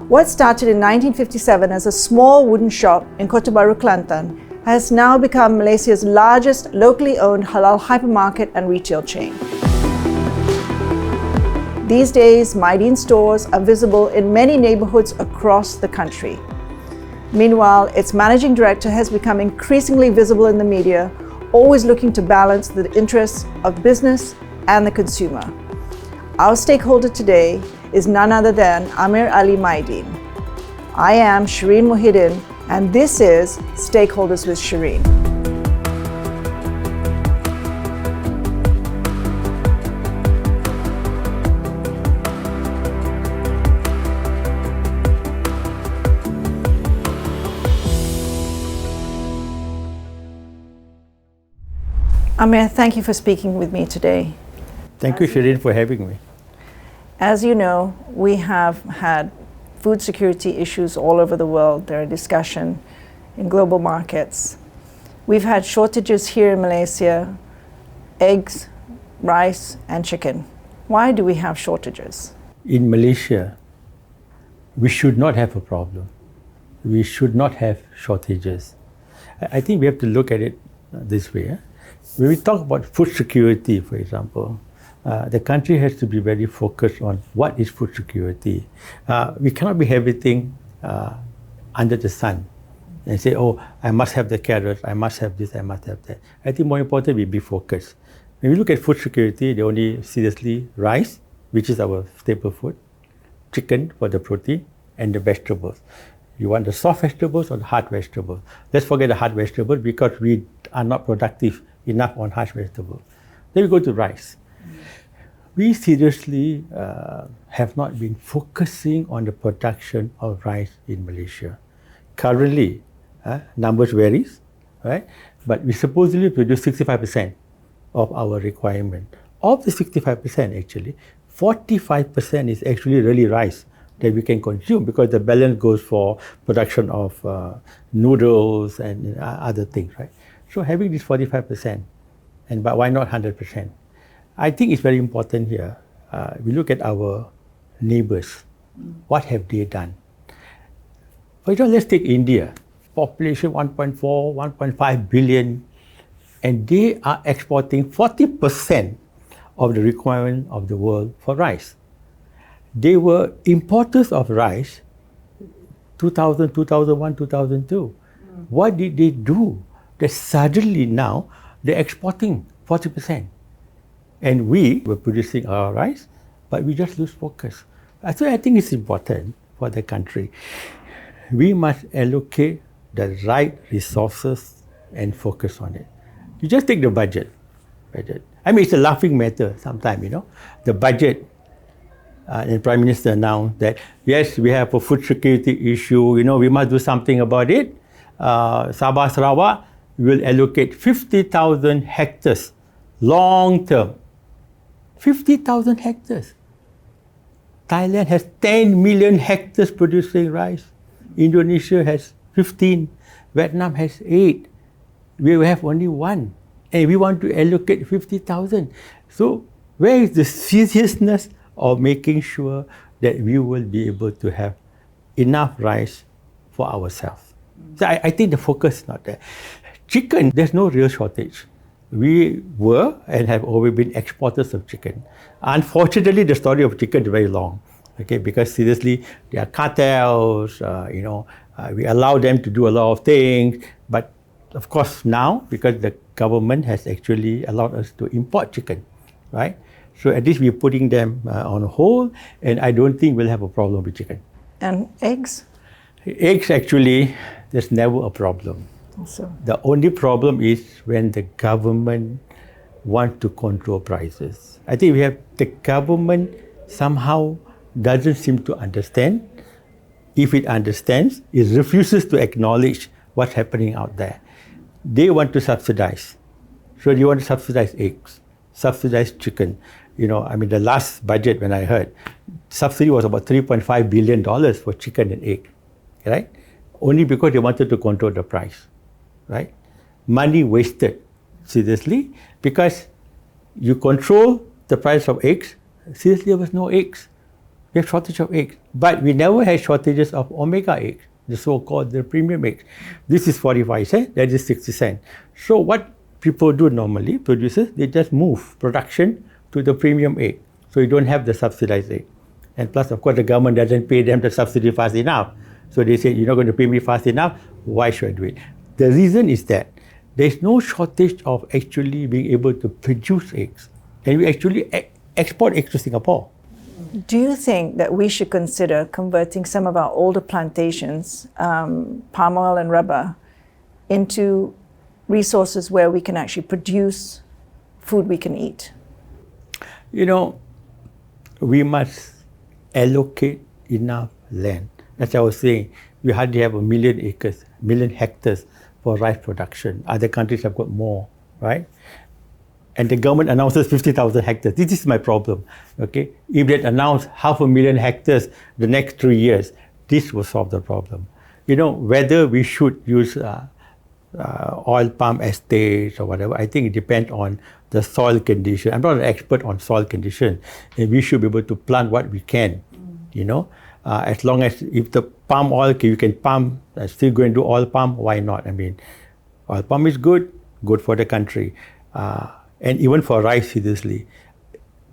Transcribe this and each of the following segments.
What started in 1957 as a small wooden shop in Kota Baru, Kelantan, has now become Malaysia's largest locally owned halal hypermarket and retail chain. These days, Mydin stores are visible in many neighborhoods across the country. Meanwhile, its managing director has become increasingly visible in the media, always looking to balance the interests of business and the consumer. Our stakeholder today is none other than Ameer Ali Mydin. I am Shireen Muhiudeen, and this is Stakeholders with Shireen. Ameer, thank you for speaking with me today. Thank you, Shireen, for having me. As you know, we have had food security issues all over the world. They're a discussion in global markets. We've had shortages here in Malaysia, eggs, rice, and chicken. Why do we have shortages? In Malaysia, we should not have a problem. We should not have shortages. I think we have to look at it this way. When we talk about food security, for example, the country has to be very focused on what is food security. We cannot be everything under the sun and say, oh, I must have the carrots, I must have this, I must have that. I think more important, we be focused. When we look at food security, they only seriously rice, which is our staple food, chicken for the protein, and the vegetables. You want the soft vegetables or the hard vegetables? Let's forget the hard vegetables because we are not productive enough on hard vegetables. Then we go to rice. We seriously have not been focusing on the production of rice in Malaysia. Currently, numbers varies, right? But we supposedly produce 65% of our requirement. Of the 65%, actually, 45% is actually really rice that we can consume because the balance goes for production of noodles and other things, right? So having this 45%, but why not 100%? I think it's very important here. We look at our neighbors. What have they done? For example, let's take India. Population 1.4, 1.5 billion, and they are exporting 40% of the requirement of the world for rice. They were importers of rice 2000, 2001, 2002. What did they do? That suddenly now they're exporting 40%. And we were producing our rice, but we just lose focus. So I think it's important for the country. We must allocate the right resources and focus on it. You just take the budget. I mean, it's a laughing matter sometimes, you know. The budget, the Prime Minister announced that, yes, we have a food security issue, you know, we must do something about it. Sabah, Sarawak will allocate 50,000 hectares long term. 50,000 hectares. Thailand has 10 million hectares producing rice. Indonesia has 15. Vietnam has 8. We have only 1. And we want to allocate 50,000. So where is the seriousness of making sure that we will be able to have enough rice for ourselves? So I think the focus is not there. Chicken, there's no real shortage. We were and have always been exporters of chicken. Unfortunately, the story of chicken is very long, okay? Because seriously, there are cartels, we allow them to do a lot of things. But of course now, because the government has actually allowed us to import chicken, right? So at least we're putting them on hold, and I don't think we'll have a problem with chicken. And eggs? Eggs, actually, there's never a problem. So. The only problem is when the government wants to control prices. I think the government somehow doesn't seem to understand. If it understands, it refuses to acknowledge what's happening out there. They want to subsidize. So they want to subsidize eggs, subsidize chicken. You know, I mean, the last budget when I heard, subsidy was about $3.5 billion for chicken and egg, right? Only because they wanted to control the price. Right? Money wasted, seriously, because you control the price of eggs. Seriously, there was no eggs. We have shortage of eggs, but we never had shortages of omega eggs, the so-called the premium eggs. This is 45 cents, that is 60 cents. So what people do normally, producers, they just move production to the premium egg. So you don't have the subsidized egg. And plus, of course, the government doesn't pay them the subsidy fast enough. So they say, you're not going to pay me fast enough, why should I do it? The reason is that there's no shortage of actually being able to produce eggs. And we actually export eggs to Singapore. Do you think that we should consider converting some of our older plantations, palm oil and rubber, into resources where we can actually produce food we can eat? You know, we must allocate enough land. As I was saying, we hardly have 1 million acres, 1 million hectares for rice production. Other countries have got more, right? And the government announces 50,000 hectares. This is my problem, okay? If they announce 500,000 hectares the next 3 years, this will solve the problem. You know, whether we should use oil palm estates or whatever, I think it depends on the soil condition. I'm not an expert on soil condition. And we should be able to plant what we can, you know? As long as if the palm oil, you can palm, still go and do oil palm, why not? I mean, oil palm is good for the country. And even for rice, seriously.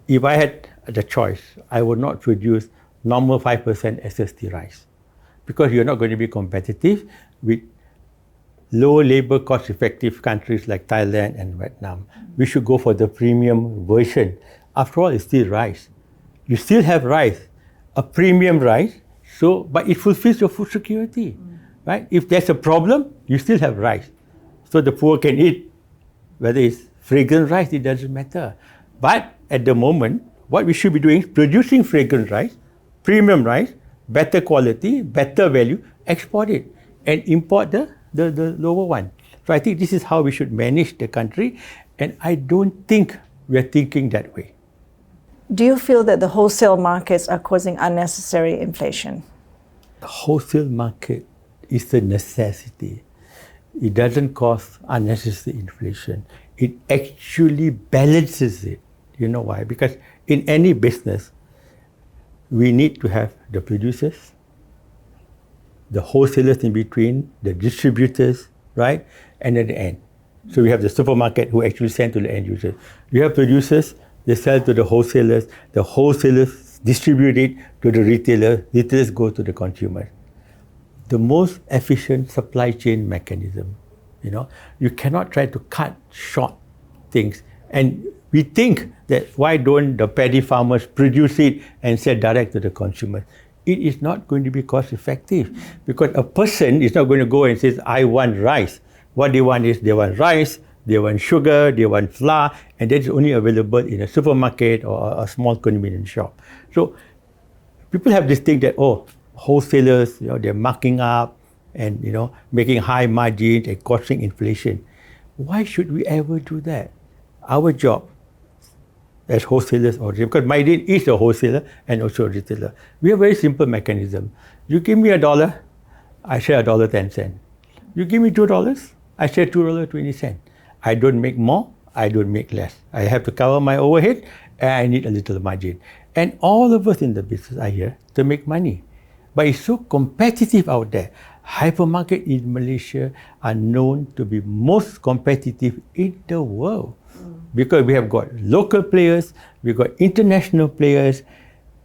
If I had the choice, I would not produce normal 5% SST rice. Because you're not going to be competitive with low labor cost effective countries like Thailand and Vietnam. We should go for the premium version. After all, it's still rice. You still have rice, a premium rice, but it fulfills your food security, right? If there's a problem, you still have rice. So the poor can eat, whether it's fragrant rice, it doesn't matter. But at the moment, what we should be doing is producing fragrant rice, premium rice, better quality, better value, export it, and import the lower one. So I think this is how we should manage the country, and I don't think we're thinking that way. Do you feel that the wholesale markets are causing unnecessary inflation? The wholesale market is a necessity. It doesn't cause unnecessary inflation. It actually balances it. You know why? Because in any business, we need to have the producers, the wholesalers in between, the distributors, right? And at the end. So we have the supermarket who actually send to the end users. We have producers, they sell to the wholesalers distribute it to the retailers go to the consumers. The most efficient supply chain mechanism. You know, you cannot try to cut short things. And we think that why don't the paddy farmers produce it and sell direct to the consumers? It is not going to be cost effective because a person is not going to go and say, I want rice. What they want is they want rice, they want sugar, they want flour, and that is only available in a supermarket or a small convenience shop. So people have this thing that, wholesalers, they're marking up and, making high margins and causing inflation. Why should we ever do that? Our job as wholesalers, because Mydin is a wholesaler and also a retailer. We have a very simple mechanism. You give me $1, I share $1.10. You give me $2, I share $2.20. I don't make more, I don't make less. I have to cover my overhead and I need a little margin. And all of us in the business are here to make money. But it's so competitive out there. Hypermarket in Malaysia are known to be most competitive in the world. Because we have got local players, we've got international players,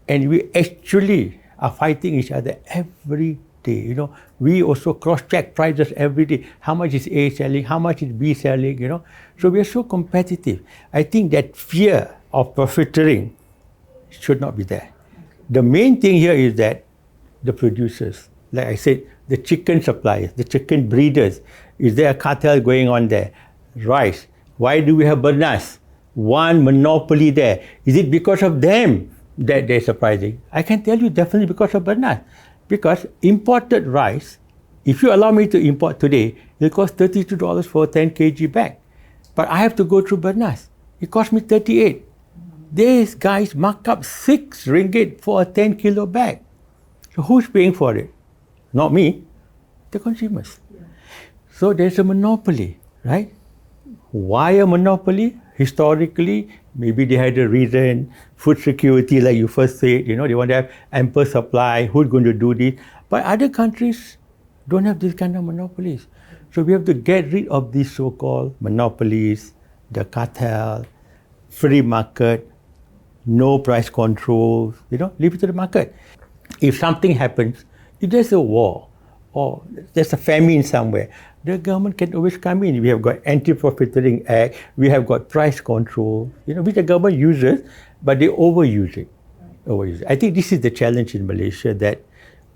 and we actually are fighting each other every day. We also cross-check prices every day. How much is A selling? How much is B selling? So we are so competitive. I think that fear of profiteering should not be there. The main thing here is that the producers, like I said, the chicken suppliers, the chicken breeders, is there a cartel going on there? Rice. Why do we have bananas? One monopoly there. Is it because of them that they're surprising? I can tell you definitely because of bananas. Because imported rice, if you allow me to import today, it'll cost $32 for a 10 kg bag. But I have to go through bananas. It cost me 38. These guys mark up 6 ringgit for a 10 kilo bag. So who's paying for it? Not me, the consumers. Yeah. So there's a monopoly, right? Why a monopoly? Historically, Maybe they had a reason, food security, like you first said, they want to have ample supply, who's going to do this? But other countries don't have this kind of monopolies. So we have to get rid of these so-called monopolies, the cartel, free market, no price controls, leave it to the market. If something happens, if there's a war or there's a famine somewhere, the government can always come in. We have got Anti-Profiteering Act, we have got price control, which the government uses, but they overuse it. I think this is the challenge in Malaysia, that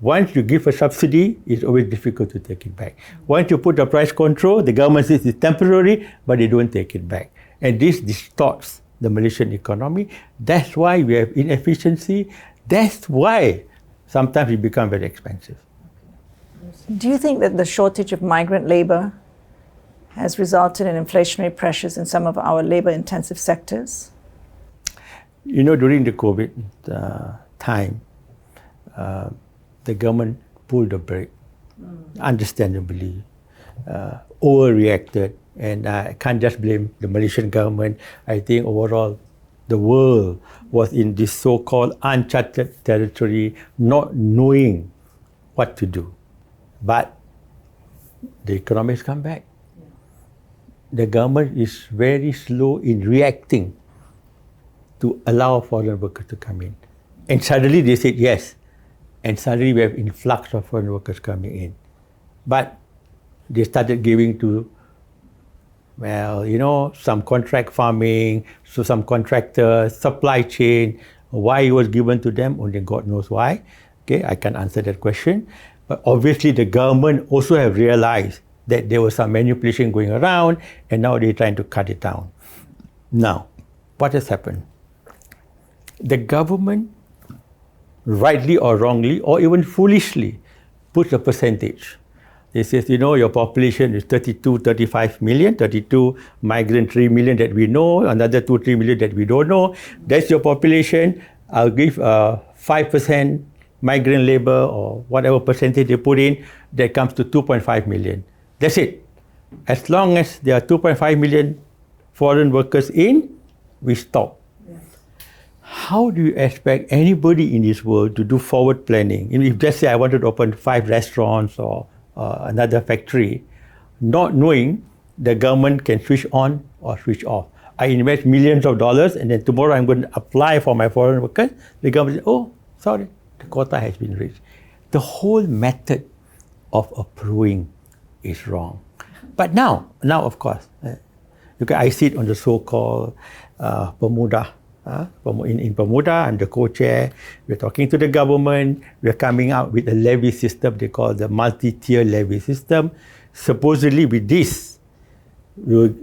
once you give a subsidy, it's always difficult to take it back. Once you put a price control, the government says it's temporary, but they don't take it back. And this distorts the Malaysian economy. That's why we have inefficiency. That's why sometimes it becomes very expensive. Do you think that the shortage of migrant labour has resulted in inflationary pressures in some of our labour-intensive sectors? During the COVID time, the government pulled the brake, understandably, overreacted, and I can't just blame the Malaysian government. I think overall the world was in this so-called uncharted territory, not knowing what to do. But the economy has come back. The government is very slow in reacting to allow foreign workers to come in. And suddenly they said yes. And suddenly we have influx of foreign workers coming in. But they started giving to, some contract farming, so some contractors, supply chain. Why it was given to them, only God knows why. Okay, I can't answer that question. But obviously the government also have realized that there was some manipulation going around, and now they're trying to cut it down. Now, what has happened? The government, rightly or wrongly, or even foolishly, puts a percentage. They say, your population is 35 million, 32 migrant, 3 million that we know, another 3 million that we don't know. That's your population. I'll give 5% migrant labour, or whatever percentage they put in, that comes to 2.5 million. That's it. As long as there are 2.5 million foreign workers in, we stop. Yes. How do you expect anybody in this world to do forward planning? If just say I wanted to open 5 restaurants or another factory, not knowing the government can switch on or switch off. I invest millions of dollars, and then tomorrow I'm going to apply for my foreign workers. The government says, oh, sorry, the quota has been reached. The whole method of approving is wrong. But now of course, I sit on the so-called Pemuda. In Pemuda, I'm the co-chair. We're talking to the government. We're coming out with a levy system they call the multi-tier levy system. Supposedly with this, we'll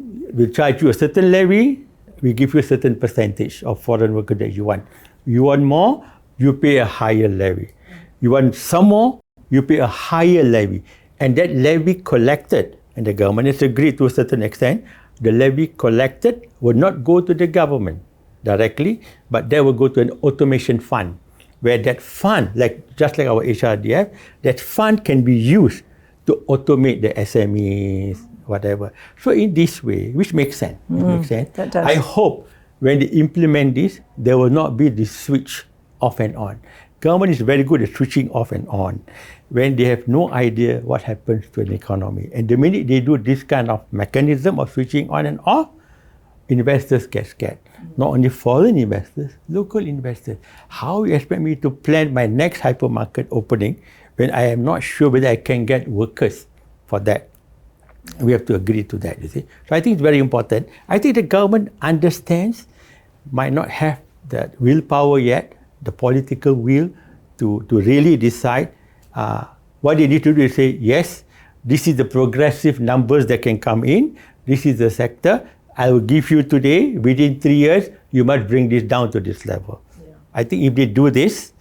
charge you a certain levy, we give you a certain percentage of foreign worker that you want. You want more, you pay a higher levy. You want some more, you pay a higher levy. And that levy collected, and the government has agreed to a certain extent, the levy collected will not go to the government directly, but that will go to an automation fund, where that fund, just like our HRDF, that fund can be used to automate the SMEs, whatever. So in this way, which makes sense. That does. I hope when they implement this, there will not be this switch off and on. Government is very good at switching off and on when they have no idea what happens to an economy. And the minute they do this kind of mechanism of switching on and off, investors get scared. Not only foreign investors, local investors. How you expect me to plan my next hypermarket opening when I am not sure whether I can get workers for that? We have to agree to that, you see. So I think it's very important. I think the government understands, might not have that willpower yet, the political will to really decide. What they need to do is say, yes, this is the progressive numbers that can come in. This is the sector. I will give you today, within 3 years, you must bring this down to this level. Yeah. I think if they do this,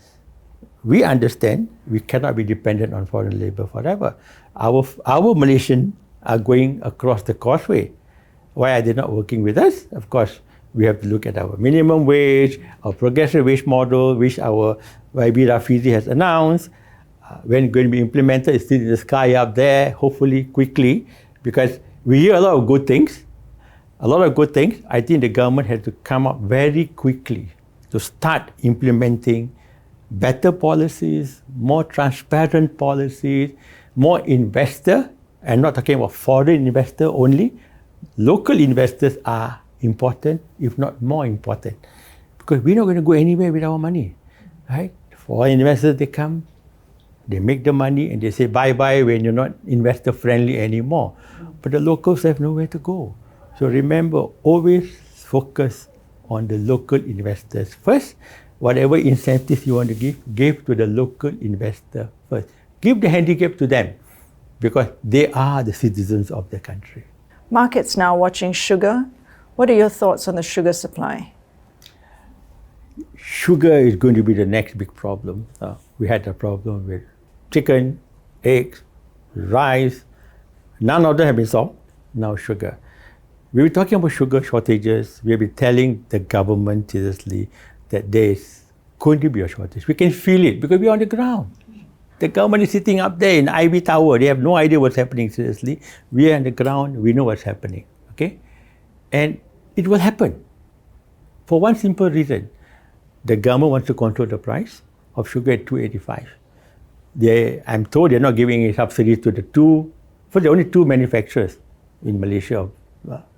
we understand we cannot be dependent on foreign labour forever. Our Malaysians are going across the causeway. Why are they not working with us? Of course, we have to look at our minimum wage, our progressive wage model, which our YB Rafizi has announced. When it's going to be implemented, it's still in the sky up there, hopefully quickly, because we hear a lot of good things. a lot of good things. I think the government has to come up very quickly to start implementing better policies, more transparent policies, more investor, and not talking about foreign investor only. Local investors are important, if not more important, because we're not going to go anywhere with our money, right? Foreign investors, they come, they make the money, and they say bye-bye when you're not investor friendly anymore. But the locals have nowhere to go. So remember, always focus on the local investors first. Whatever incentives you want to give to the local investor first. Give the handicap to them, because they are the citizens of the country. Markets now watching sugar. What are your thoughts on the sugar supply? Sugar is going to be the next big problem. We had a problem with chicken, eggs, rice. None of them have been solved. Now sugar. We were talking about sugar shortages. We have been telling the government seriously that there is going to be a shortage. We can feel it because we're on the ground. The government is sitting up there in Ivy Tower. They have no idea what's happening seriously. We are on the ground. We know what's happening. Okay? And it will happen for one simple reason. The government wants to control the price of sugar at $2.85. I'm told they're not giving any subsidies to the only two manufacturers in Malaysia of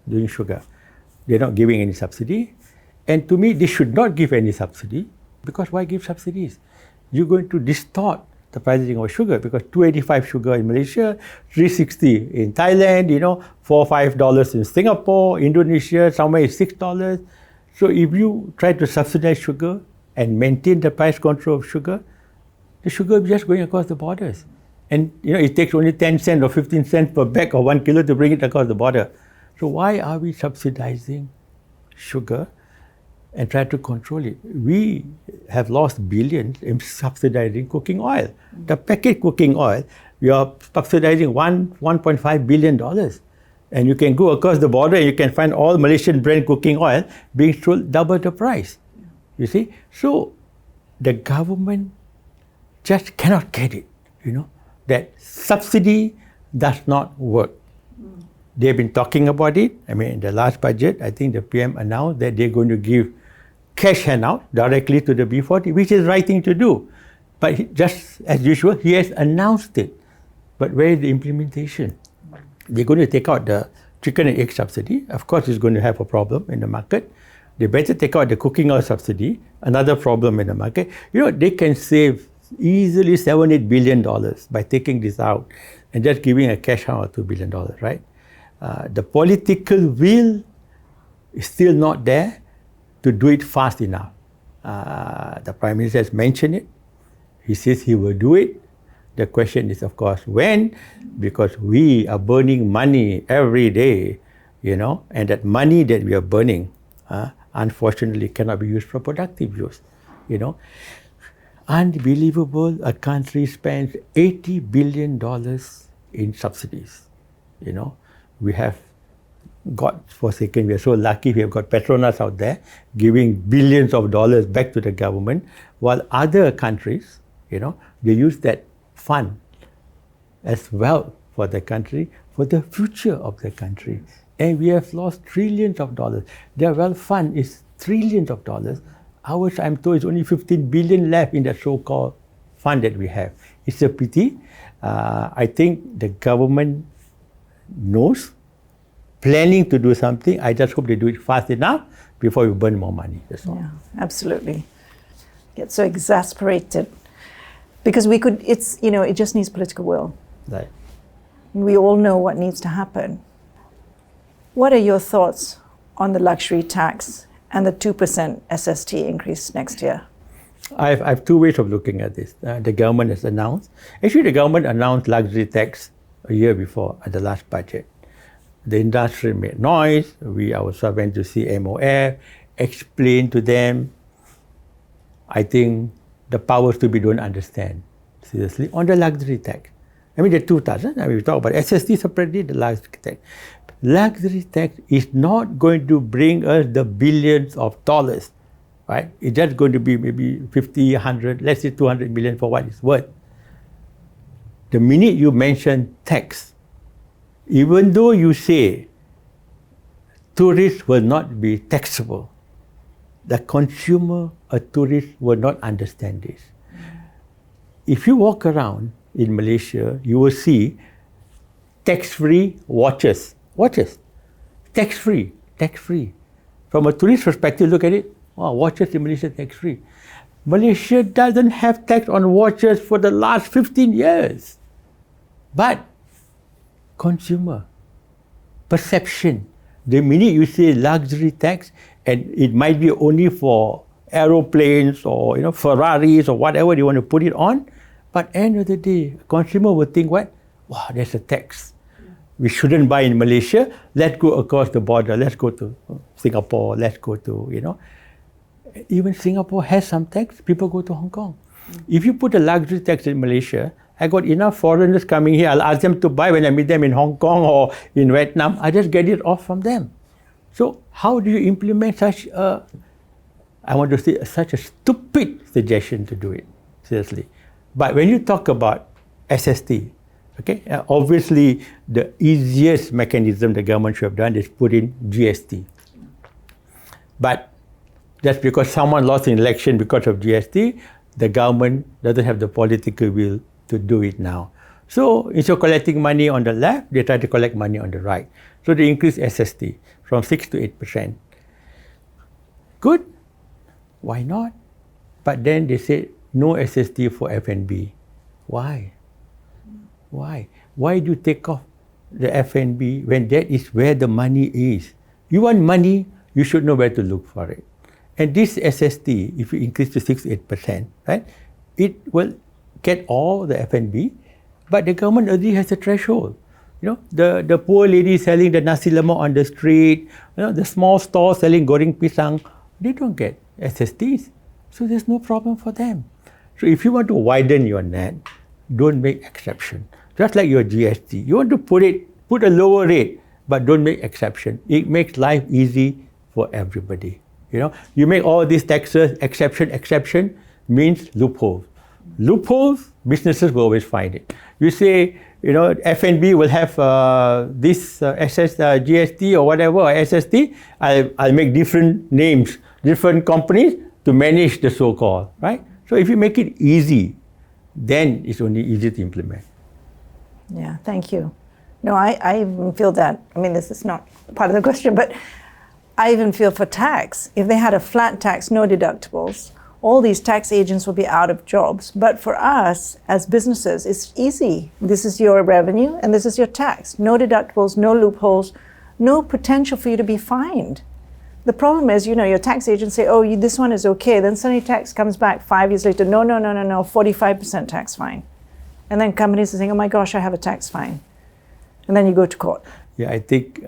doing sugar. They're not giving any subsidy. And to me, they should not give any subsidy, because why give subsidies? You're going to distort the pricing of sugar, because $2.85 sugar in Malaysia, $3.60 in Thailand, $4 or $5 in Singapore, Indonesia, somewhere is $6. So if you try to subsidize sugar and maintain the price control of sugar, the sugar is just going across the borders. And it takes only 10 cents or 15 cents per bag or 1 kilo to bring it across the border. So why are we subsidizing sugar and try to control it? We have lost billions in subsidizing cooking oil. The packet cooking oil, we are subsidizing $1.5 billion. And you can go across the border and you can find all Malaysian brand cooking oil being sold double the price. You see? So the government just cannot get it, that subsidy does not work. They've been talking about it. In the last budget, I think the PM announced that they're going to give cash handout directly to the B40, which is the right thing to do. But just as usual, he has announced it. But where is the implementation? They're going to take out the chicken and egg subsidy. Of course, it's going to have a problem in the market. They better take out the cooking oil subsidy, another problem in the market. They can save easily $7-8 billion by taking this out and just giving a cash out of $2 billion, right? The political will is still not there to do it fast enough. The Prime Minister has mentioned it. He says he will do it. The question is, of course, when? Because we are burning money every day, and that money that we are burning, unfortunately, cannot be used for productive use, Unbelievable, a country spends $80 billion in subsidies, We have got, for a second, we are so lucky we have got Petronas out there giving billions of dollars back to the government, while other countries, they use that fund as well for the country, for the future of the country. And we have lost trillions of dollars. Their wealth fund is trillions of dollars. Ours, I'm told, is only 15 billion left in the so-called fund that we have. It's a pity. I think the government knows, planning to do something. I just hope they do it fast enough before we burn more money. That's all. Yeah, absolutely. Get so exasperated because it just needs political will. Right. We all know what needs to happen. What are your thoughts on the luxury tax and the 2% SST increase next year? I have two ways of looking at this. The government has announced. Actually, the government announced luxury tax a year before at the last budget. The industry made noise. We ourselves went to see MOF, explained to them. I think the powers to be don't understand, seriously, on the luxury tax. The 2,000, we talk about SST separately, the luxury tax. Luxury tax is not going to bring us the billions of dollars, right? It's just going to be maybe 50, 100, let's say 200 million for what it's worth. The minute you mention tax, even though you say tourists will not be taxable. The consumer, a tourist, will not understand this. If you walk around in Malaysia, you will see tax-free watches. Watches. Tax-free. Tax-free. From a tourist perspective, look at it. Wow, watches in Malaysia tax-free. Malaysia doesn't have tax on watches for the last 15 years. But consumer, perception, the minute you say luxury tax, and it might be only for aeroplanes or Ferraris or whatever you want to put it on, but end of the day, consumer will think, what? Wow, there's a tax. We shouldn't buy in Malaysia. Let's go across the border. Let's go to Singapore. Let's go to, even Singapore has some tax. People go to Hong Kong. If you put a luxury tax in Malaysia, I got enough foreigners coming here. I'll ask them to buy when I meet them in Hong Kong or in Vietnam. I just get it off from them. So how do you implement such a, I want to say, such a stupid suggestion to do it, seriously. But when you talk about SST, okay, obviously the easiest mechanism the government should have done is put in GST. But that's because someone lost an election because of GST. The government doesn't have the political will to do it now. So instead of collecting money on the left, they try to collect money on the right. So they increase SST from 6 to 8%. Good? Why not? But then they say no SST for F&B. Why? Why? Why do you take off the F&B when that is where the money is? You want money, you should know where to look for it. And this SST, if you increase to 6-8%, right, it will get all the F&B, but the government already has a threshold. The poor lady selling the nasi lemak on the street, the small store selling goreng pisang, they don't get SSTs. So there's no problem for them. So if you want to widen your net, don't make exception. Just like your GST, you want to put a lower rate, but don't make exception. It makes life easy for everybody. You make all these taxes, exception means loopholes. Loopholes, businesses will always find it. You say, F&B will have this GST or whatever, or SST, I'll make different names, different companies to manage the so-called, right? So if you make it easy, then it's only easy to implement. Yeah, thank you. No, I even feel that, this is not part of the question, but I even feel for tax. If they had a flat tax, no deductibles, all these tax agents will be out of jobs. But for us, as businesses, it's easy. This is your revenue and this is your tax. No deductibles, no loopholes, no potential for you to be fined. The problem is, your tax agents say, oh, this one is okay. Then suddenly tax comes back 5 years later. No, 45% tax fine. And then companies are saying, oh my gosh, I have a tax fine. And then you go to court. Yeah, I think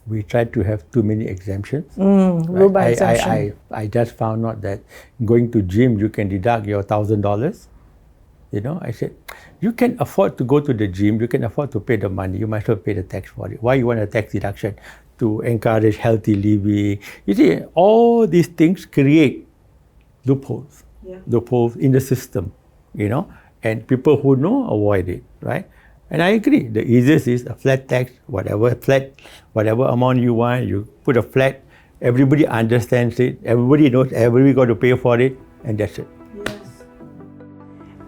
we tried to have too many exemptions. Rule by exemption. I just found out that going to gym, you can deduct your $1,000. I said, you can afford to go to the gym, you can afford to pay the money, you might as well pay the tax for it. Why you want a tax deduction? To encourage healthy living. You see, all these things create loopholes. Loopholes in the system, and people who know avoid it, right? And I agree, the easiest is a flat tax, whatever amount you want, you put a flat, everybody understands it, everybody knows, everybody got to pay for it, and that's it. Yes.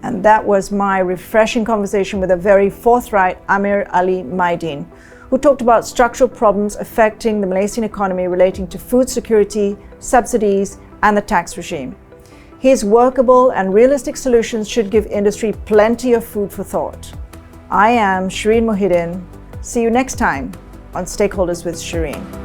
And that was my refreshing conversation with a very forthright Ameer Ali Mydin, who talked about structural problems affecting the Malaysian economy relating to food security, subsidies, and the tax regime. His workable and realistic solutions should give industry plenty of food for thought. I am Shireen Muhiudeen. See you next time on Stakeholders with Shireen.